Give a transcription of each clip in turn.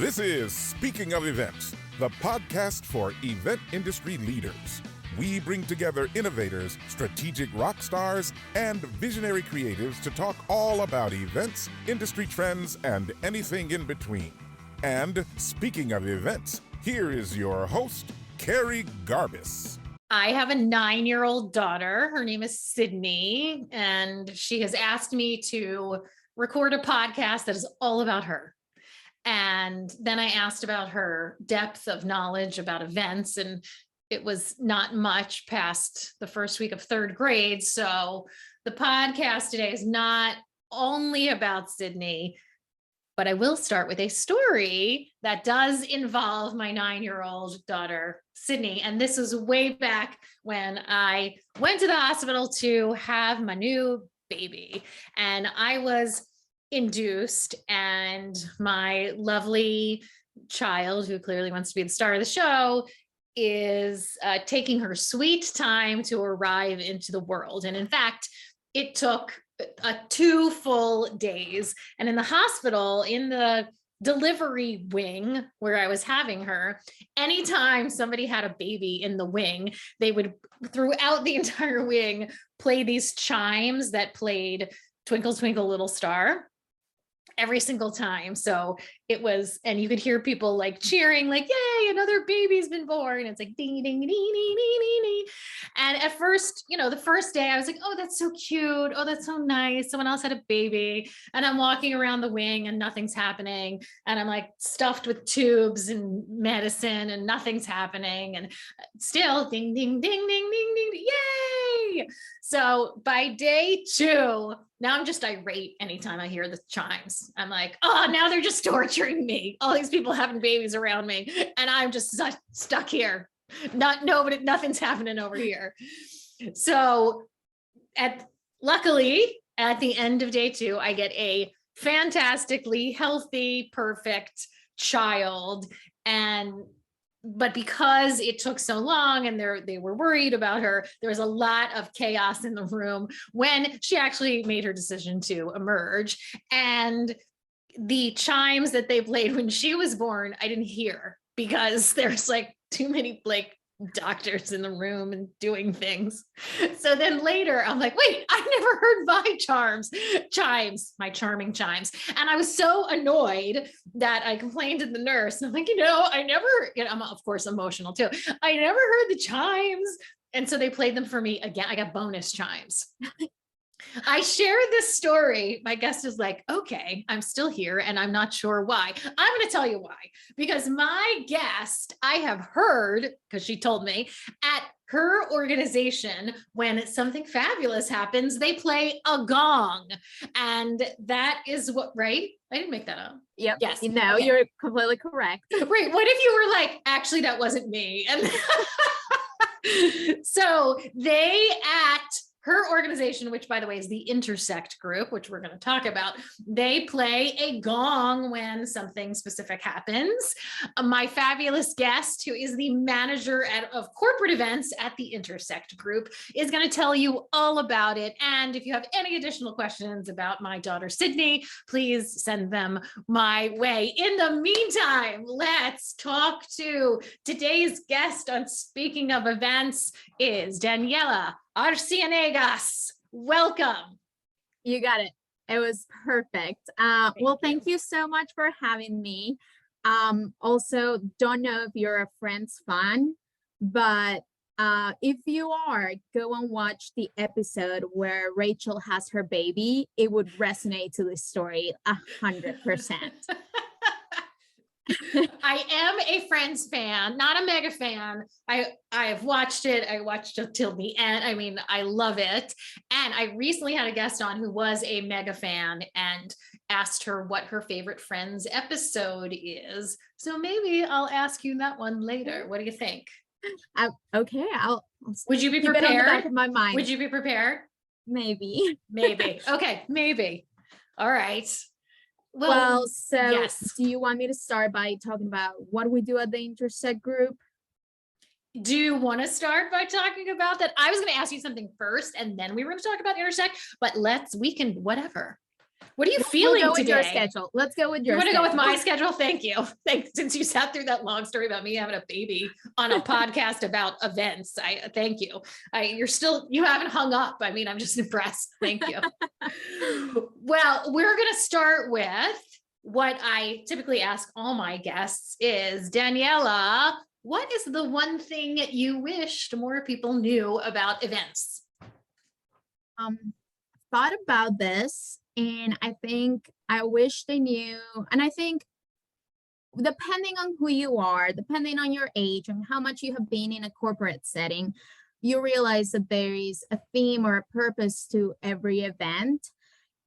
This is Speaking of Events, the podcast for event industry leaders. We bring together innovators, strategic rock stars, and visionary creatives to talk all about events, industry trends, and anything in between. And speaking of events, here is your host, Kerri Garbis. I have a 9-year-old daughter. Her name is Sydney, and she has asked me to record a podcast that is all about her. And then I asked about her depth of knowledge about events, and it was not much past the first week of third grade. So the podcast today is not only about Sydney, but I will start with a story that does involve my 9-year-old daughter, Sydney. And this is way back when I went to the hospital to have my new baby. And I was induced, and my lovely child, who clearly wants to be the star of the show, is taking her sweet time to arrive into the world. And in fact, it took 2 full days. And in the hospital, in the delivery wing where I was having her, anytime somebody had a baby in the wing, they would, throughout the entire wing, play these chimes that played Twinkle, Twinkle, Little Star every single time. So it was, and you could hear people like cheering, like, yay, another baby's been born. It's like ding, ding, ding, ding, ding, ding, ding. And at first, the first day I was like, oh, that's so cute. Oh, that's so nice. Someone else had a baby. And I'm walking around the wing and nothing's happening. And I'm like stuffed with tubes and medicine and nothing's happening. And still ding, ding, ding, ding, ding, ding, yay. So by day 2, now I'm just irate anytime I hear the chimes. I'm like, oh, now they're just torturing me. All these people having babies around me, and I'm just stuck here. Nothing's happening over here. So luckily, at the end of day 2, I get a fantastically healthy, perfect child. But because it took so long and they were worried about her, there was a lot of chaos in the room when she actually made her decision to emerge. And the chimes that they played when she was born, I didn't hear because there's like too many doctors in the room and doing things. So then later I'm like, wait, I've never heard my chimes, my charming chimes. And I was so annoyed that I complained to the nurse. And I'm like, I never, I'm of course emotional too. I never heard the chimes. And so they played them for me again. I got bonus chimes. I shared this story. My guest is like, okay, I'm still here and I'm not sure why. I'm going to tell you why. Because my guest, I have heard, because she told me, at her organization, when something fabulous happens, they play a gong. And that is what, right? I didn't make that up. Yep. Yes. No, okay. You're completely correct. Right. What if you were like, actually, that wasn't me? And so they at her organization, which by the way is the Intersect Group, which we're going to talk about, they play a gong when something specific happens. My fabulous guest, who is the manager of corporate events at the Intersect Group, is going to tell you all about it. And if you have any additional questions about my daughter, Sydney, please send them my way. In the meantime, let's talk to today's guest on Speaking of Events is Daniela Arciniegas. Welcome. You got it. It was perfect. Thank you so much for having me. Also, don't know if you're a Friends fan, but if you are, go and watch the episode where Rachel has her baby. It would resonate to this story 100%. I am a Friends fan, not a mega fan. I have watched it. I watched it till the end. I mean, I love it. And I recently had a guest on who was a mega fan and asked her what her favorite Friends episode is. So maybe I'll ask you that one later. What do you think? Okay. Would you be keep it on the back prepared? of my mind. Would you be prepared? Maybe. Okay. Maybe. All right. Well, so yes. Do you want me to start by talking about what we do at the Intersect Group? Do you want to start by talking about that? I was going to ask you something first, and then we were going to talk about Intersect, but we can, whatever. What are you We'll feeling go with today? your schedule. Let's go with your You want to go with my schedule. schedule? Thank you. Thanks. Since you sat through that long story about me having a baby on a podcast about events, I thank you. You haven't hung up. I mean, I'm just impressed. Thank you. Well, we're going to start with what I typically ask all my guests is, Daniela, what is the one thing you wished more people knew about events? Thought about this, and I think I wish they knew, and I think depending on who you are, depending on your age and how much you have been in a corporate setting, you realize that there is a theme or a purpose to every event,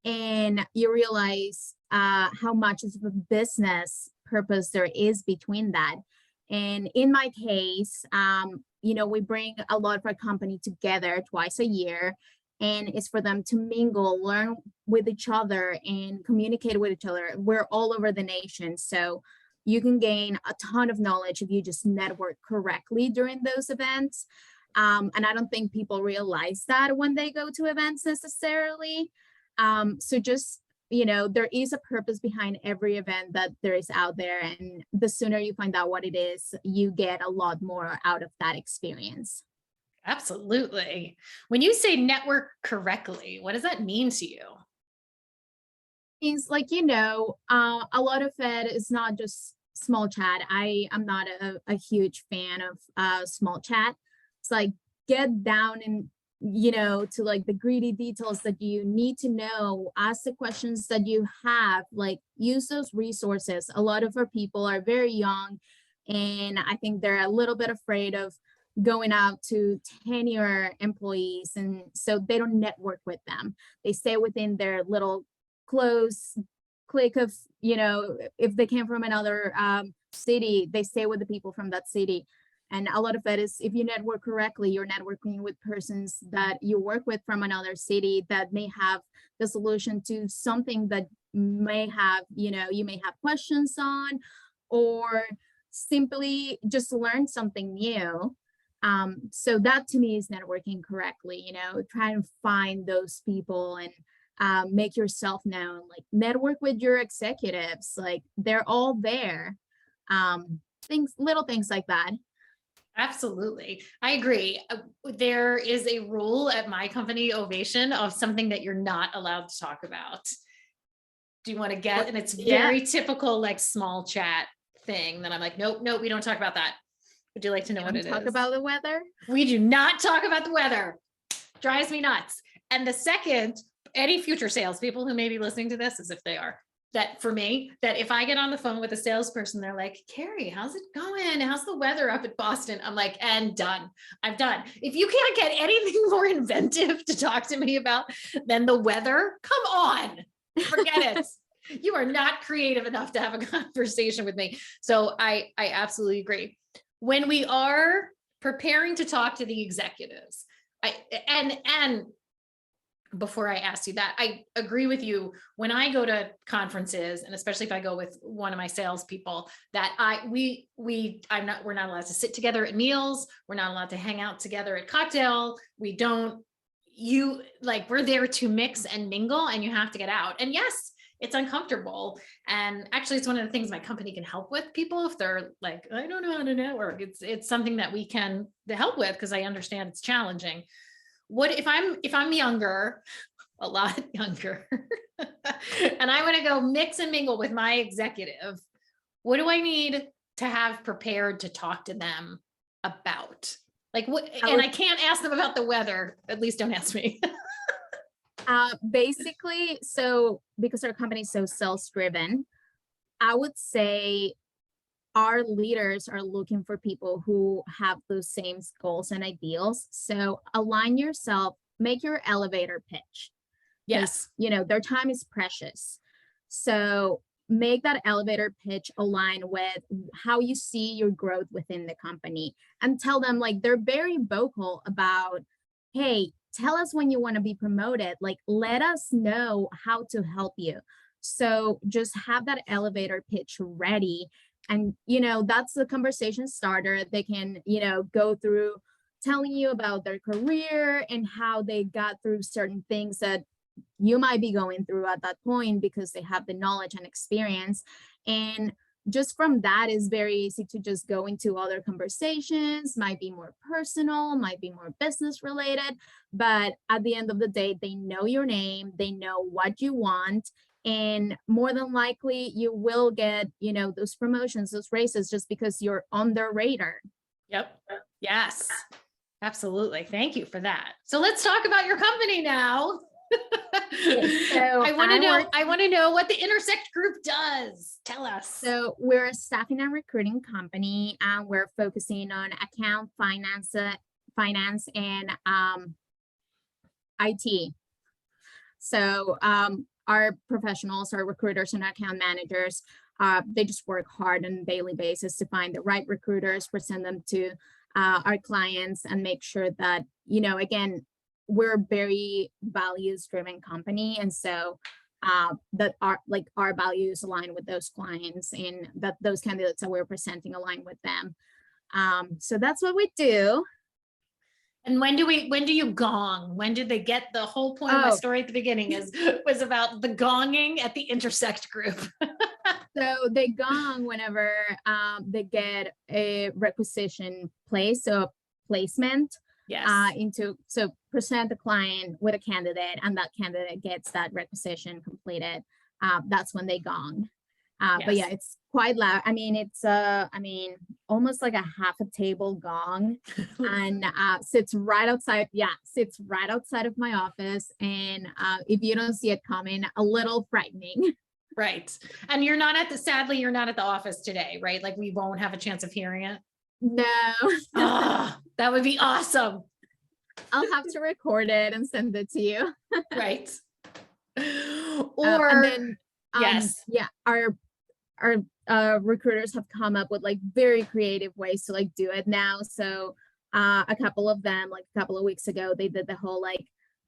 and you realize how much of a business purpose there is between that. And in my case, we bring a lot of our company together twice a year, and it's for them to mingle, learn with each other, and communicate with each other. We're all over the nation, so you can gain a ton of knowledge if you just network correctly during those events. And I don't think people realize that when they go to events necessarily. So just, there is a purpose behind every event that there is out there. And the sooner you find out what it is, you get a lot more out of that experience. Absolutely. When you say network correctly, what does that mean to you? Means like, a lot of it is not just small chat. I am not a huge fan of small chat. It's like get down and to like the gritty details that you need to know, ask the questions that you have, like use those resources. A lot of our people are very young, and I think they're a little bit afraid of going out to tenure employees, and so they don't network with them. They stay within their little close clique of, if they came from another city, they stay with the people from that city. And a lot of that is, if you network correctly, you're networking with persons that you work with from another city that may have the solution to something that may have, you may have questions on, or simply just learn something new. So that to me is networking correctly, try and find those people and make yourself known, like network with your executives, like they're all there. Little things like that. Absolutely. I agree. There is a rule at my company, Ovation, of something that you're not allowed to talk about. Do you want to get? And it's very typical, like small chat thing that I'm like, nope, we don't talk about that. Would you like to know what it is? Talk about the weather? We do not talk about the weather. Drives me nuts. And the second, any future salespeople who may be listening to this, as if they are, that for me, that if I get on the phone with a salesperson, they're like, Kerri, how's it going? How's the weather up at Boston? I'm like, and done. I'm done. If you can't get anything more inventive to talk to me about than the weather, come on, forget it. You are not creative enough to have a conversation with me. So I absolutely agree. When we are preparing to talk to the executives, and before I asked you that, I agree with you. When I go to conferences, and especially if I go with one of my salespeople, that we're not allowed to sit together at meals. We're not allowed to hang out together at cocktail. We're there to mix and mingle, and you have to get out. And yes, it's uncomfortable. And actually, it's one of the things my company can help with people if they're like, I don't know how to network. It's something that we can help with, because I understand it's challenging. What if I'm younger, a lot younger, and I want to go mix and mingle with my executive? What do I need to have prepared to talk to them about? Like what? And I can't ask them about the weather. At least don't ask me. Basically, so because our company is so sales-driven, I would say our leaders are looking for people who have those same goals and ideals. So align yourself, make your elevator pitch. Yes. Their time is precious. So make that elevator pitch align with how you see your growth within the company, and tell them, like, they're very vocal about, hey, tell us when you want to be promoted. Like, let us know how to help you. So just have that elevator pitch ready. And, that's the conversation starter. They can, go through telling you about their career and how they got through certain things that you might be going through at that point, because they have the knowledge and experience. And just from that, is very easy to just go into other conversations, might be more personal, might be more business related, but at the end of the day, they know your name, they know what you want, and more than likely you will get, those promotions, those raises, just because you're on their radar. Yep. Yes, absolutely. Thank you for that. So let's talk about your company now. So I want to know what the Intersect Group does. Tell us. So we're a staffing and recruiting company, and we're focusing on account finance and IT. So our professionals, our recruiters and account managers, they just work hard on a daily basis to find the right recruiters, present them to our clients, and make sure that, again, we're a very values driven company. And so that our values align with those clients, and that those candidates that we're presenting align with them. So that's what we do. And when do you gong? When did they get the whole point of my story at the beginning was about the gonging at the Intersect Group? So they gong whenever they get a requisition placed, so a placement. Yes. So present the client with a candidate, and that candidate gets that requisition completed. That's when they gong. Yes. But yeah, it's quite loud. I mean, it's almost like a half a table gong, and sits right outside of my office. And if you don't see it coming, a little frightening. Right. And sadly, you're not at the office today, right? Like, we won't have a chance of hearing it. No. That would be awesome. I'll have to record it and send it to you. Right. Or and then, yes. Yeah, our recruiters have come up with like very creative ways to like do it now. So a couple of them, like a couple of weeks ago, they did the whole like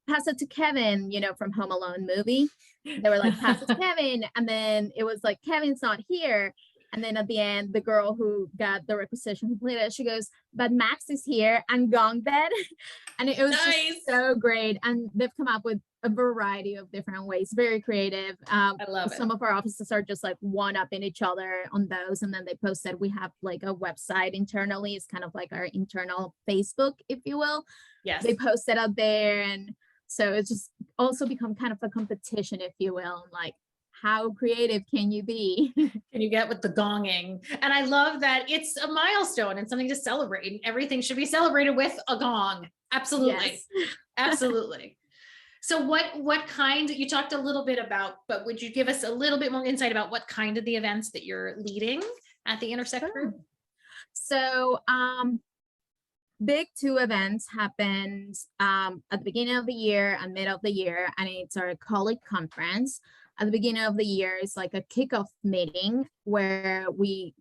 pass it to Kevin, from Home Alone movie. They were like, pass it to Kevin. And then it was like, Kevin's not here. And then at the end, the girl who got the requisition completed, she goes, but Max is here, and gonged it. And it was just so great. And they've come up with a variety of different ways, very creative. I love it. Some of our offices are just like one-upping each other on those. And then they posted, we have like a website internally. It's kind of like our internal Facebook, if you will. Yes. They post it out there. And so it's just also become kind of a competition, if you will, like, how creative can you be? Can you get with the gonging? And I love that it's a milestone and something to celebrate, and everything should be celebrated with a gong. Absolutely. Yes. Absolutely. So what kind, you talked a little bit about, but would you give us a little bit more insight about what kind of the events that you're leading at the Intersect Group? So big 2 events happened at the beginning of the year and mid of the year, and it's our colleague conference. At the beginning of the year, it's like a kickoff meeting where we,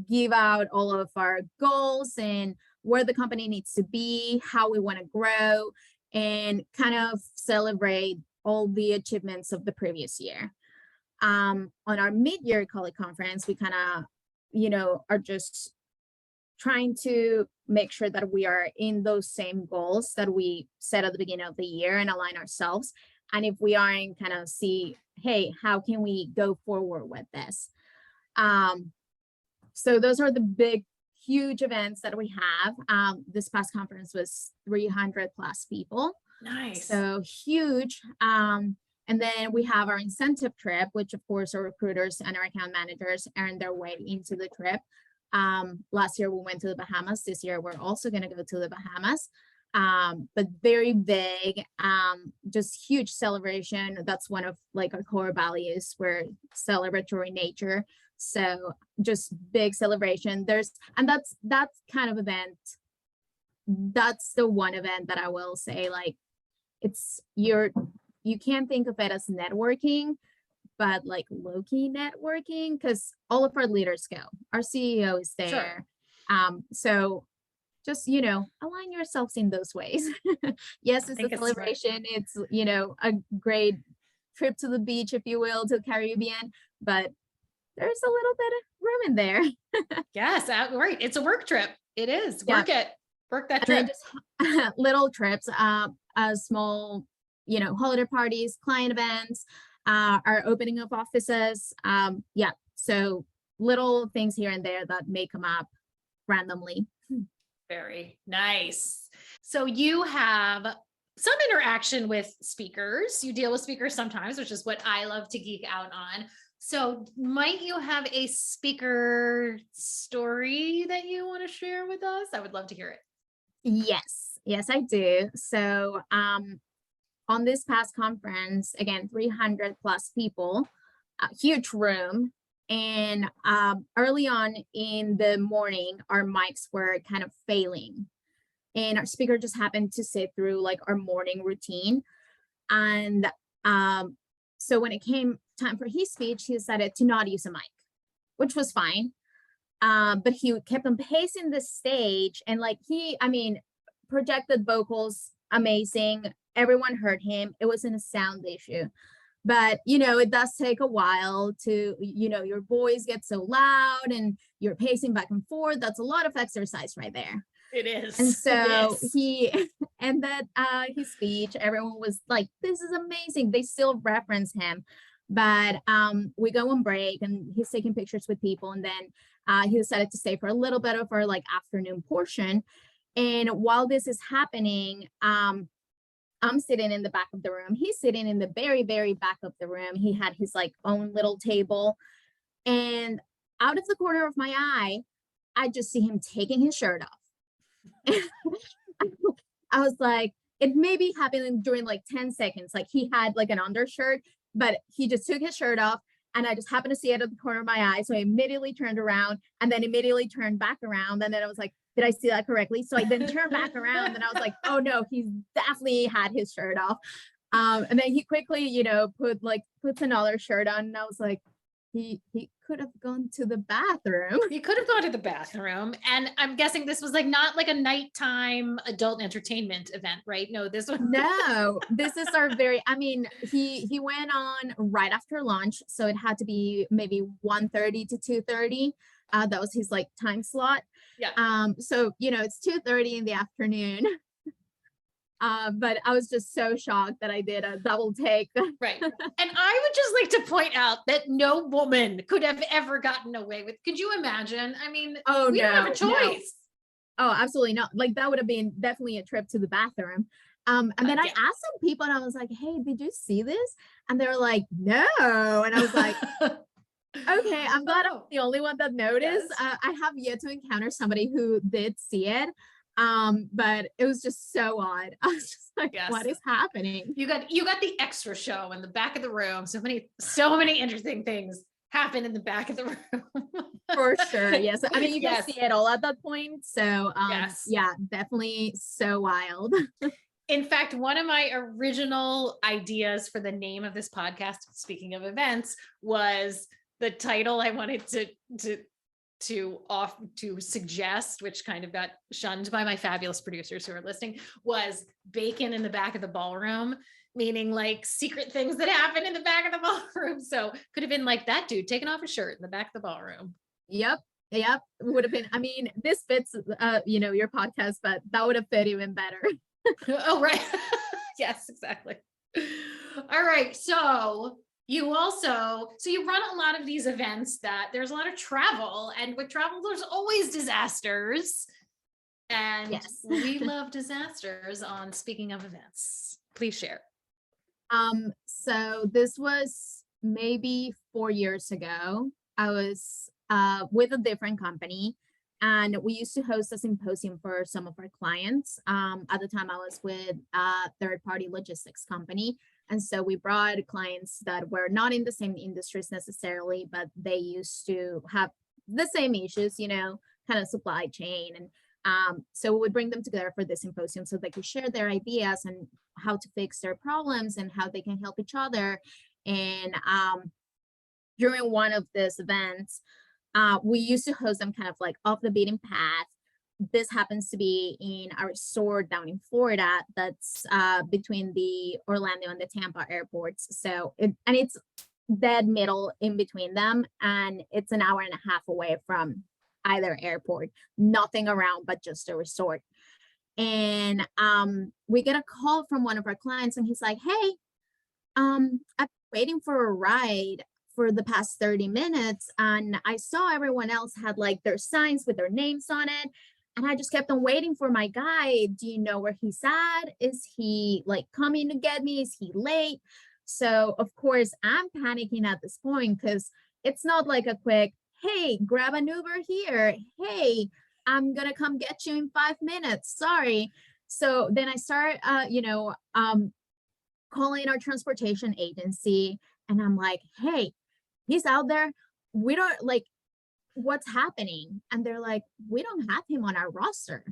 give out all of our goals and where the company needs to be, how we want to grow, and kind of celebrate all the achievements of the previous year. On our mid-year colleague conference, we kind of, are just trying to make sure that we are in those same goals that we set at the beginning of the year and align ourselves. And if we aren't, kind of see, hey, how can we go forward with this? So those are the big, huge events that we have. This past conference was 300 plus people. Nice. So huge. And then we have our incentive trip, which of course our recruiters and our account managers earn their way into the trip. Last year we went to the Bahamas. This year we're also going to go to the Bahamas. But very big, just huge celebration. That's one of like our core values. We're celebratory nature. So just big celebration. That's kind of event. That's the one event that I will say, like, you can't think of it as networking, but like low-key networking, because all of our leaders go. Our CEO is there. Sure. So just, align yourselves in those ways. Yes, it's a celebration. It's, a great trip to the beach, if you will, to the Caribbean, but there's a little bit of room in there. Yes, right. It's a work trip. It is. Work it. Work that trip. Just little trips, a small, holiday parties, client events, our opening of offices. Yeah, so little things here and there that may come up randomly. Very nice. So you have some interaction with speakers. You deal with speakers sometimes, which is what I love to geek out on. So might you have a speaker story that you want to share with us? I would love to hear it. Yes, I do. So on this past conference, again, 300 plus people, a huge room. And early on in the morning, our mics were kind of failing. And our speaker just happened to sit through like our morning routine. And so when it came time for his speech, he decided to not use a mic, which was fine. But he kept on pacing the stage, and like projected vocals, amazing. Everyone heard him. It wasn't a sound issue. But, it does take a while to, your voice gets so loud and you're pacing back and forth. That's a lot of exercise right there. It is. And so he ended his speech. Everyone was like, this is amazing. They still reference him. But we go on break and he's taking pictures with people. And then he decided to stay for a little bit of our like afternoon portion. And while this is happening, I'm sitting in the back of the room. He's sitting in the very, very back of the room. He had his like own little table. And out of the corner of my eye, I just see him taking his shirt off. I was like, it may be happening during like 10 seconds. Like he had like an undershirt, but he just took his shirt off. And I just happened to see it at the corner of my eye. So I immediately turned around and then immediately turned back around. And then I was like, did I see that correctly? So I then turned back around and I was like, oh no, he's definitely had his shirt off. And then he quickly, puts another shirt on. And I was like, he could have gone to the bathroom. He could have gone to the bathroom. And I'm guessing this was like not like a nighttime adult entertainment event, right? No, this was no, this is our he went on right after lunch. So it had to be maybe 1:30 to 2:30. That was his like time slot. Yeah. So it's 2:30 in the afternoon. But I was just so shocked that I did a double take. Right. And I would just like to point out that no woman could have ever gotten away with. Could you imagine? I mean, we don't have a choice. No. Oh, absolutely not. Like that would have been definitely a trip to the bathroom. And then I asked some people and I was like, hey, did you see this? And they were like, no. And I was like, okay, I'm glad I'm the only one that noticed. Yes. I have yet to encounter somebody who did see it. But it was just so odd. I was just like, what is happening? You got the extra show in the back of the room. So many interesting things happen in the back of the room. For sure. Yes. I mean, you can see it all at that point. So yeah, definitely so wild. In fact, one of my original ideas for the name of this podcast, speaking of events, was the title I wanted to suggest, which kind of got shunned by my fabulous producers who are listening, was bacon in the back of the ballroom, meaning like secret things that happen in the back of the ballroom. So could have been like that dude taking off his shirt in the back of the ballroom. Yep. Would have been, this fits, your podcast, but that would have fit even better. Oh, right. Yes, exactly. All right. So you run a lot of these events that there's a lot of travel, and with travel, there's always disasters. And we love disasters on Speaking of Events. Please share. So this was maybe 4 years ago. I was with a different company, and we used to host a symposium for some of our clients. At the time I was with a third-party logistics company. And so we brought clients that were not in the same industries necessarily, but they used to have the same issues, kind of supply chain. And so we would bring them together for this symposium so they could share their ideas and how to fix their problems and how they can help each other. And during one of these events, we used to host them kind of like off the beaten path. This happens to be in a resort down in Florida that's between the Orlando and the Tampa airports. So it's dead middle in between them, and it's an hour and a half away from either airport, nothing around but just a resort. And we get a call from one of our clients, and he's like, hey, I've been waiting for a ride for the past 30 minutes, and I saw everyone else had like their signs with their names on it, and I just kept on waiting for my guy. Do you know where he's at? Is he like coming to get me? Is he late? So of course I'm panicking at this point, because it's not like a quick, hey, grab an Uber here, hey, I'm gonna come get you in 5 minutes, sorry. So then I start calling our transportation agency, and I'm like, hey, he's out there, we don't like, what's happening? And they're like, we don't have him on our roster.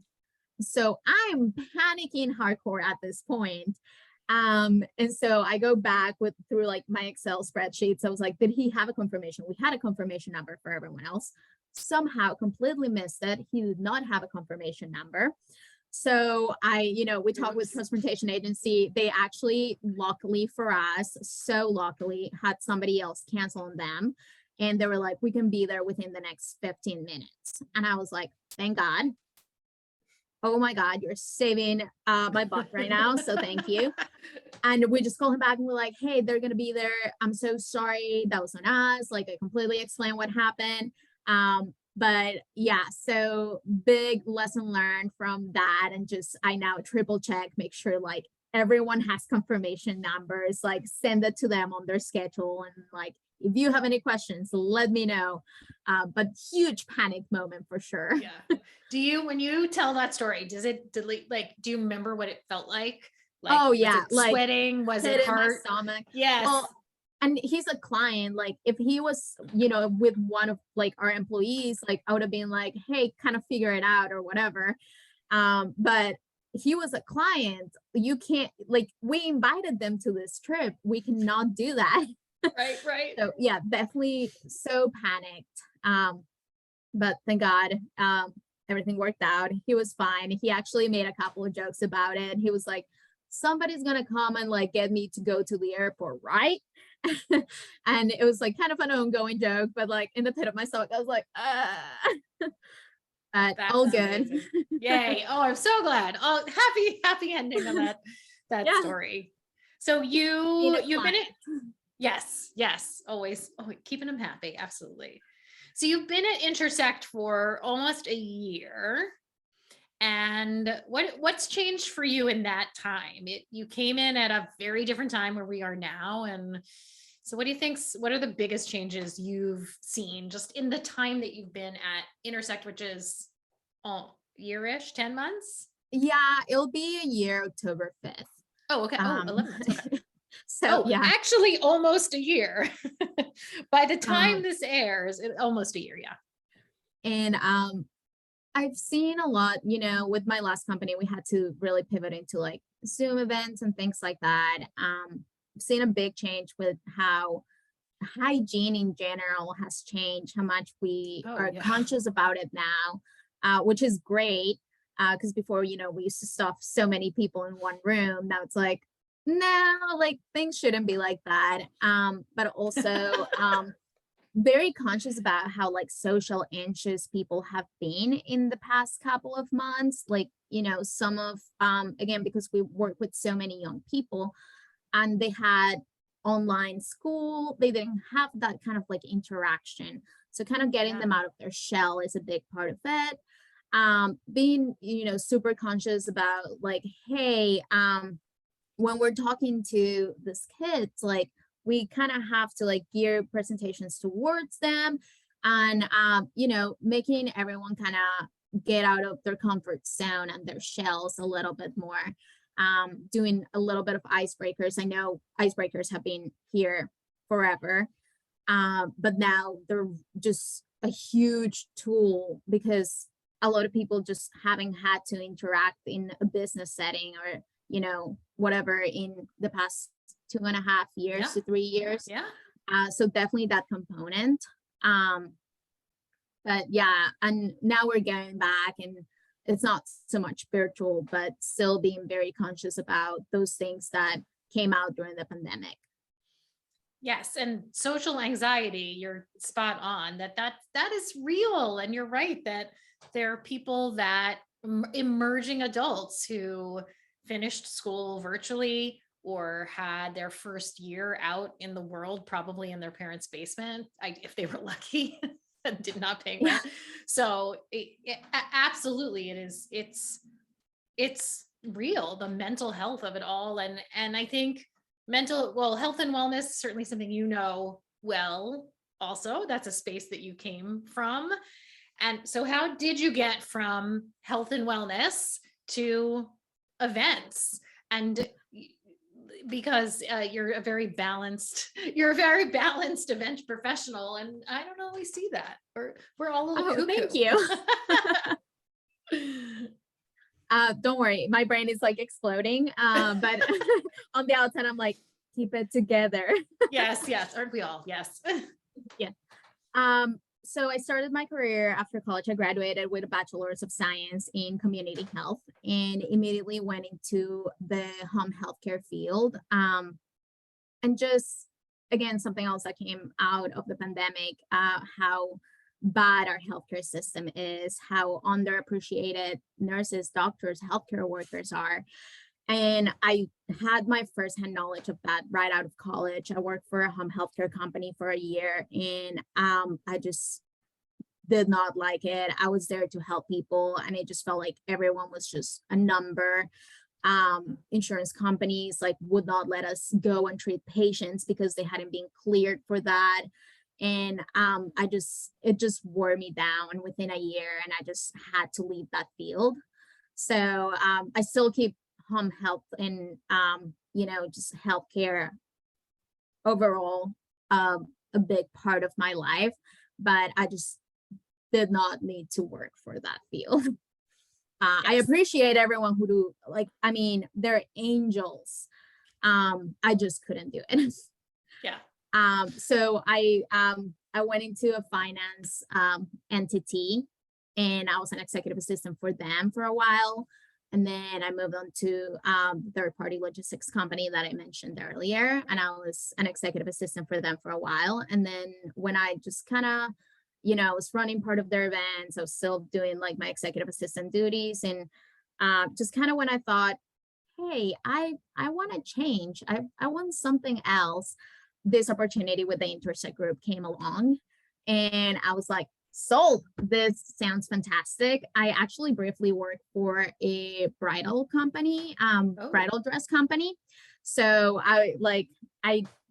So I'm panicking hardcore at this point. And so I go back through like my Excel spreadsheets. I was like, did he have a confirmation? We had a confirmation number for everyone else. Somehow completely missed it. He did not have a confirmation number. So we talked with transportation agency. They actually, luckily for us, so luckily, had somebody else cancel on them. And they were like, we can be there within the next 15 minutes. And I was like, thank God. Oh my God, you're saving my butt right now. So thank you. And we just called him back and we're like, hey, they're going to be there. I'm so sorry. That was on us. Like, I completely explained what happened. But yeah, so big lesson learned from that. And just, I now triple check, make sure like everyone has confirmation numbers, like send it to them on their schedule. And like, if you have any questions, let me know. But huge panic moment for sure. Yeah. Do you, when you tell that story, do you remember what it felt like? Oh yeah. Was it sweating? Was it hard? Stomach? Yes. Well, and he's a client. Like if he was, with one of like our employees, like I would have been like, hey, kind of figure it out or whatever. But he was a client. You can't, like, we invited them to this trip. We cannot do that. Right. So yeah, definitely so panicked. But thank God, everything worked out. He was fine. He actually made a couple of jokes about it. He was like, somebody's gonna come and like get me to go to the airport, right? And it was like kind of an ongoing joke, but like in the pit of my stomach, I was like, but That's all good. Amazing. Yay. Oh, I'm so glad. Oh, happy ending of that Yeah. story. So you've been at, yes, always keeping them happy. Absolutely. So you've been at Intersect for almost a year. And what's changed for you in that time? You came in at a very different time where we are now. And so what do you think, what are the biggest changes you've seen just in the time that you've been at Intersect, which is year-ish, 10 months? Yeah, it'll be a year, October 5th. Oh, okay. 11 months. Okay. So yeah, actually almost a year. By the time this airs, almost a year. Yeah. And I've seen a lot, with my last company, we had to really pivot into like Zoom events and things like that. I've seen a big change with how hygiene in general has changed, how much we are conscious about it now, which is great. Because before, we used to stuff so many people in one room. Now it's like, no, like things shouldn't be like that. But also, very conscious about how like social anxious people have been in the past couple of months. Like, some of, again, because we work with so many young people and they had online school, they didn't have that kind of like interaction. So kind of getting them out of their shell is a big part of it. Being, super conscious about like, hey, when we're talking to these kids, like, we kind of have to like gear presentations towards them and, making everyone kind of get out of their comfort zone and their shells a little bit more, doing a little bit of icebreakers. I know icebreakers have been here forever, but now they're just a huge tool because a lot of people just haven't had to interact in a business setting or, whatever in the past 2.5 years to 3 years. So definitely that component. But yeah, and now we're going back and it's not so much virtual, but still being very conscious about those things that came out during the pandemic. Yes. And social anxiety, you're spot on that is real. And you're right that there are people that emerging adults who finished school virtually or had their first year out in the world, probably in their parents' basement, if they were lucky, and did not pay rent. So absolutely, it's real, the mental health of it all. And I think health and wellness is certainly something well. Also, that's a space that you came from. And so how did you get from health and wellness to events? And because you're a very balanced event professional, and I don't always see that. We're all a little cuckoo. Thank you. Don't worry, my brain is like exploding. But on the outside, I'm like, keep it together. Yes, aren't we all? Yes. Yeah. So I started my career after college. I graduated with a bachelor's of science in community health and immediately went into the home healthcare field. And just, again, something else that came out of the pandemic, how bad our healthcare system is, how underappreciated nurses, doctors, healthcare workers are. And I had my firsthand knowledge of that right out of college. I worked for a home healthcare company for a year, and I just did not like it. I was there to help people, and it just felt like everyone was just a number. Insurance companies like would not let us go and treat patients because they hadn't been cleared for that. And it just wore me down within a year, and I just had to leave that field. So I still keep home health and just healthcare overall a big part of my life, but I just did not need to work for that field. I appreciate everyone who do, they're angels. I just couldn't do it. Yeah. So I went into a finance entity, and I was an executive assistant for them for a while. And then I moved on to third-party logistics company that I mentioned earlier, and I was an executive assistant for them for a while. And then when I just kind of, was running part of their events, I was still doing like my executive assistant duties, and just kind of when I thought, hey, I want to change, I want something else, this opportunity with the Intersect Group came along, and I was like, sold. This sounds fantastic. I actually briefly worked for a bridal company, bridal dress company. So I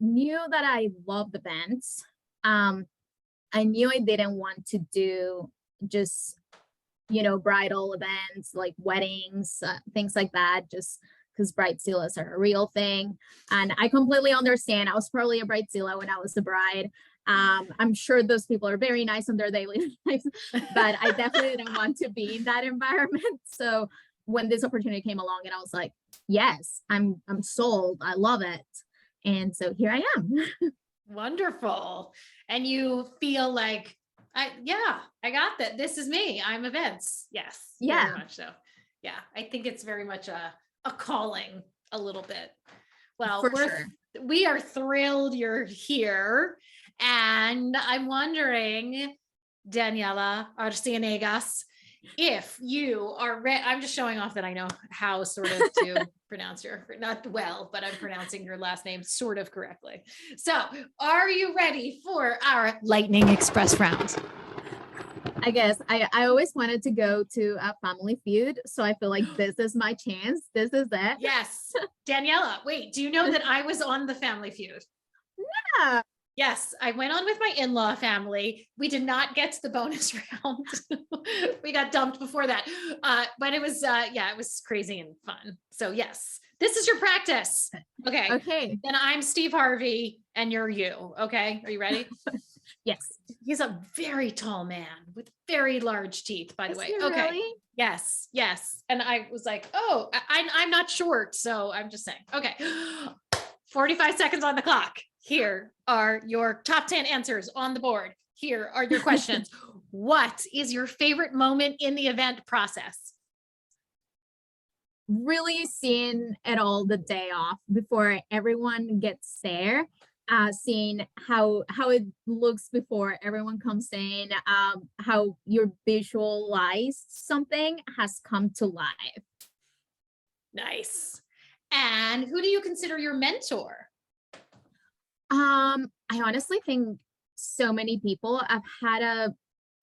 knew that I loved events. I knew I didn't want to do just, bridal events like weddings, things like that, just because bridezillas are a real thing. And I completely understand. I was probably a bridezilla when I was a bride. I'm sure those people are very nice in their daily lives, but I definitely didn't want to be in that environment. So when this opportunity came along, and I was like, yes, I'm sold. I love it. And so here I am. Wonderful. And you feel like, I got that. This is me. I'm events. Yes. Yeah. Very much so. Yeah. I think it's very much a calling a little bit. Well, we are thrilled you're here. And I'm wondering, Daniela Arciniegas, if you are I'm just showing off that I know how sort of to pronounce not well, but I'm pronouncing your last name sort of correctly. So are you ready for our Lightning Express round? I guess I always wanted to go to a Family Feud, so I feel like this is my chance. This is it. Yes. Daniela, wait, do you know that I was on the Family Feud? Yeah. Yes, I went on with my in-law family. We did not get to the bonus round. We got dumped before that. But it was, it was crazy and fun. So yes, this is your practice. Okay. Okay. Then I'm Steve Harvey and you're you. Okay. Are you ready? Yes. He's a very tall man with very large teeth, by the way. Okay. Really? Yes. And I was like, oh, I'm not short. So I'm just saying, okay. 45 seconds on the clock. Here are your top 10 answers on the board. Here are your questions. What is your favorite moment in the event process? Really seeing it all the day off before everyone gets there. seeing how it looks before everyone comes in, how your visualized something has come to life. Nice. And who do you consider your mentor? I honestly think so many people. I've had a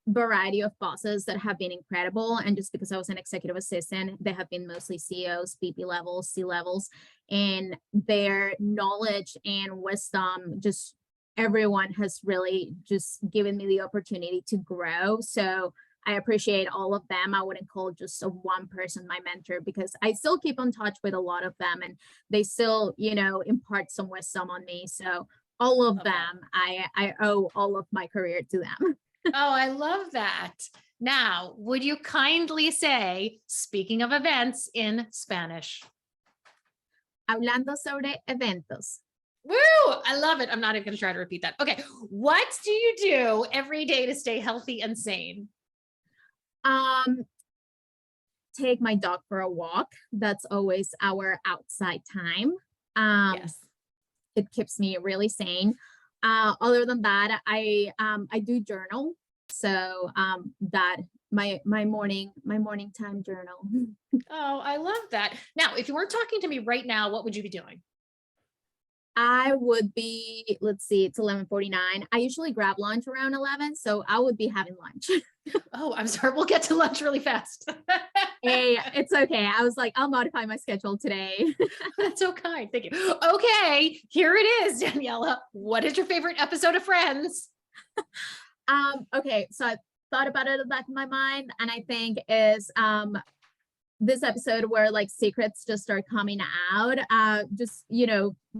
variety of bosses that have been incredible, and just because I was an executive assistant, they have been mostly CEOs, VP levels, C levels, and their knowledge and wisdom, just everyone has really just given me the opportunity to grow. So I appreciate all of them. I wouldn't call just a one person my mentor, because I still keep in touch with a lot of them, and they still, impart some wisdom on me. So all of them, I owe all of my career to them. Oh, I love that. Now, would you kindly say, speaking of events, in Spanish? Hablando sobre eventos. Woo! I love it. I'm not even going to try to repeat that. Okay. What do you do every day to stay healthy and sane? Take my dog for a walk. That's always our outside time. Yes. It keeps me really sane. Other than that, I do journal. So that my morning time journal. Oh, I love that. Now, if you weren't talking to me right now, what would you be doing? I would be, let's see, it's 11:49. I usually grab lunch around 11, so I would be having lunch. Oh, I'm sorry. We'll get to lunch really fast. Hey, it's okay. I was like, I'll modify my schedule today. That's so kind. Thank you. Okay, here it is, Daniela. What is your favorite episode of Friends? Okay, so I thought about it in the back of my mind, and I think is this episode where like secrets just start coming out, just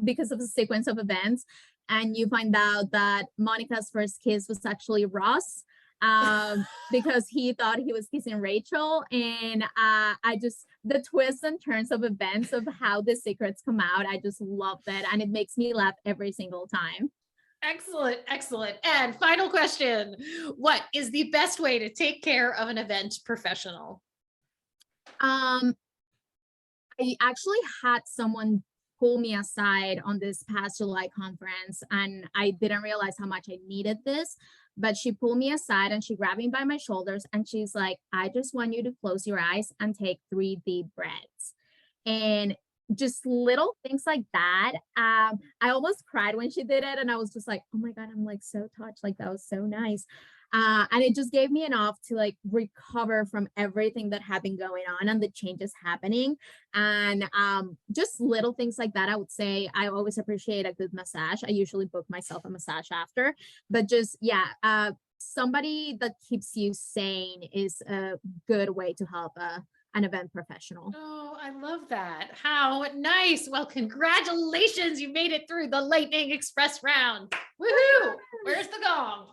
because of the sequence of events, and you find out that Monica's first kiss was actually Ross, because he thought he was kissing Rachel, and the twists and turns of events of how the secrets come out, I just love that, and it makes me laugh every single time. Excellent, excellent. And final question, what is the best way to take care of an event professional? I actually had someone pull me aside on this past July conference, and I didn't realize how much I needed this, but she pulled me aside and she grabbed me by my shoulders and she's like, I just want you to close your eyes and take 3 deep breaths. And just little things like that. I almost cried when she did it, and I was just like, oh my God, I'm like so touched. Like that was so nice. And it just gave me enough to like recover from everything that had been going on and the changes happening. And just little things like that. I would say I always appreciate a good massage. I usually book myself a massage after, but just, somebody that keeps you sane is a good way to help an event professional. Oh, I love that. How nice. Well, congratulations. You made it through the Lightning Express round. Woohoo! Where's the gong?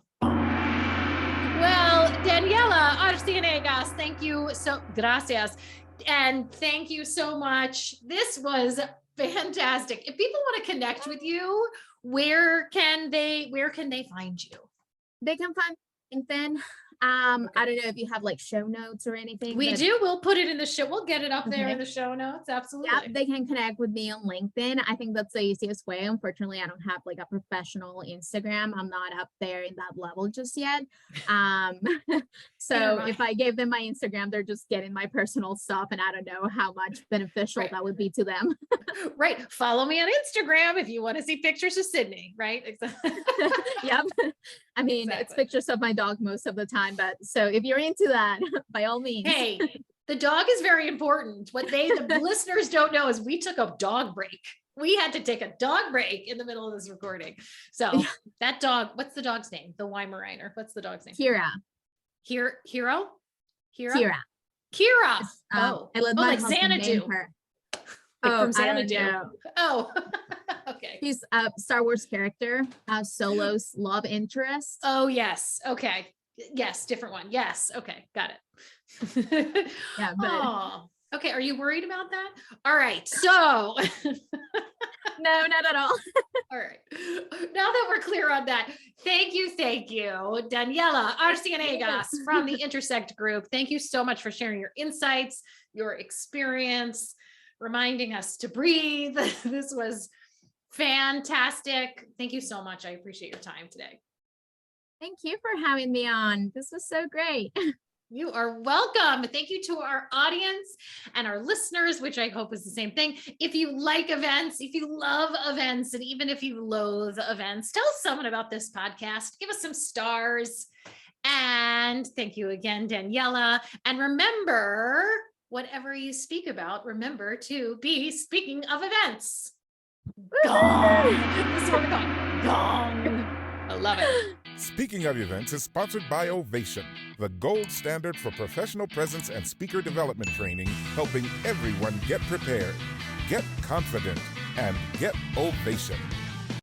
Well, Daniela Arciniegas, thank you gracias. And thank you so much. This was fantastic. If people want to connect with you, where can they find you? They can find LinkedIn. I don't know if you have like show notes or anything. We do. We'll put it in the show. We'll get it up there in the show notes. Absolutely. Yeah, they can connect with me on LinkedIn. I think that's the easiest way. Unfortunately, I don't have like a professional Instagram. I'm not up there in that level just yet. So if I gave them my Instagram, they're just getting my personal stuff, and I don't know how much beneficial that would be to them. Right. Follow me on Instagram if you want to see pictures of Sydney, right? Yep. I mean, it's pictures of my dog most of the time, but so if you're into that, by all means. Hey, the dog is very important. What the listeners don't know is we took a dog break. We had to take a dog break in the middle of this recording. So that dog, what's the dog's name? The Weimaraner. What's the dog's name? Kira. Hero? Kira. Oh, I let my like Xanadu. Her. Like from Xanadu. Oh, okay. She's a Star Wars character, Solo's love interest. Oh, yes. Okay. Yes, different one. Yes. Okay, got it. Yeah, but okay. Are you worried about that? All right. So no, not at all. All right. Now that we're clear on that, thank you, Daniela Arciniegas from the Intersect Group. Thank you so much for sharing your insights, your experience, reminding us to breathe. This was Fantastic. Thank you so much. I appreciate your time today. Thank you for having me on. This was so great. You are welcome. Thank you to our audience and our listeners, which I hope is the same thing. If you like events, if you love events, and even if you loathe events, tell someone about this podcast. Give us some stars. And thank you again, Daniela. And remember, whatever you speak about, remember to be speaking of events. Gong. This is what we're going. Gong. I love it. Speaking of Events is sponsored by Ovation, the gold standard for professional presence and speaker development training, helping everyone get prepared, get confident, and get Ovation.